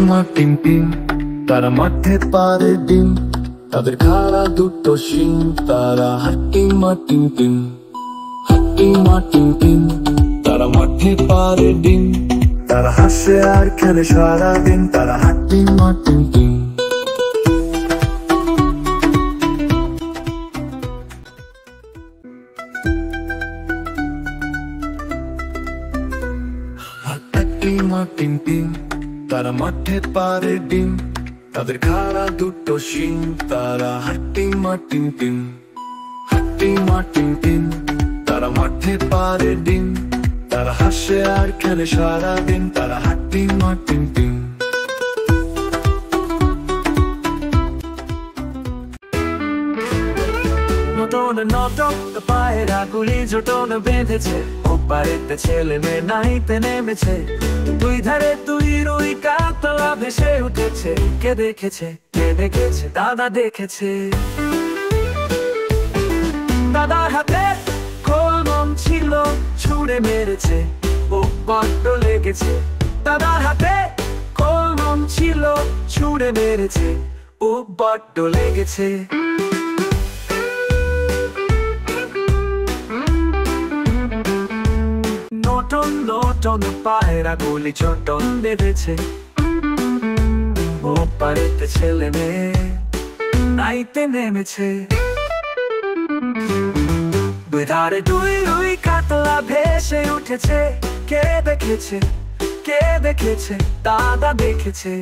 মা team team, তারা মাঠে পারে ডিম, তাদের খাড়া দুটো শিং, তারা হাট্টি মা টিম টিম, হাট্টি মা টিম টিম, তারা মাঠে পারে ডিম, তারা হাসে আর খেলে সারাদিন, তারা হাট্টি মা টিম টিম। হাট্টি মা টিম টিম, তারা মাঠে পারে ডিম, তাদের খাড়া দুটো শিং, তারা হাট্টি মা টিম টিম, হাট্টি মা টিম টিম, তারা মাঠে পারে ডিম, তারা হাসে আর খেলে সারাদিন, তারা হাট্টি মা টিম টিম। নতুন নটক পায়ের আগুলি জোটন বেঁধেছে, ওপারেতে ছেলে মেয়ে নাইতে নেমেছে, দুই ধারে দুই রুই কাতলা ভেসে উঠেছে, কে দেখেছে কে দেখেছে, দাদা দেখেছে। দাদার হাতে কলম ছিল, ছুঁড়ে মেরেছে, ও বড্ড লেগেছে। দাদার হাতে কলম ছিল, ছুঁড়ে মেরেছে, ও বড্ড লেগেছে। নটন নটন পায়ের আগুলি চটন বেঁধেছে, ওপারেতে ছেলে মেয়ে নাইতে নেমেছে, দুই ধারে দুই রুই কাতলা ভেসে উঠেছে, কে দেখেছে কে দেখেছে, দাদা দেখেছে।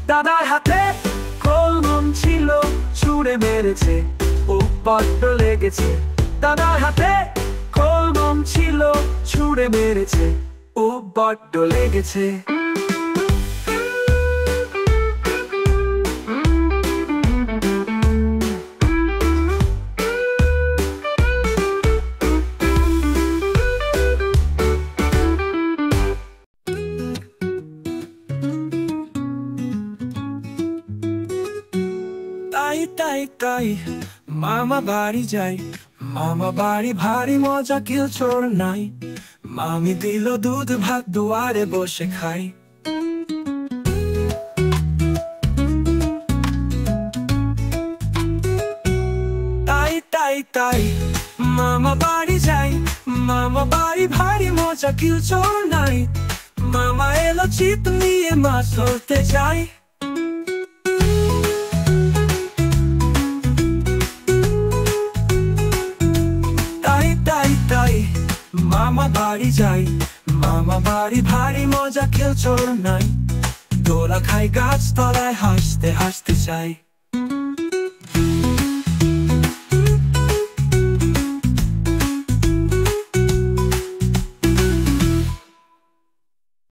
দাদার হাতে কলম ছিল, ছুঁড়ে মেরেছে, ও বড্ড লেগেছে। দাদার হাতে কলম ছিল, ছুঁড়ে মেরেছে, ও বড্ড লেগেছে। তাই তাই তাই মামা বাড়ি যাই, মামা বাড়ি ভারী মজা কেউ চোর নাই, মামি দিল দুধ ভাত দুয়ারে বসে খাই। তাই তাই তাই মামা বাড়ি যাই, মামা বাড়ি ভারী মজা কেউ চোর নাই, মামা এলো ছিপ নিয়ে মাছ ধরতে যাই। মামা বাড়ি যাই, মামা বাড়ি ভারী মজা কেউ চোর নাই, দোলা খাই গাছ তলায় হাসতে হাসতে চাই।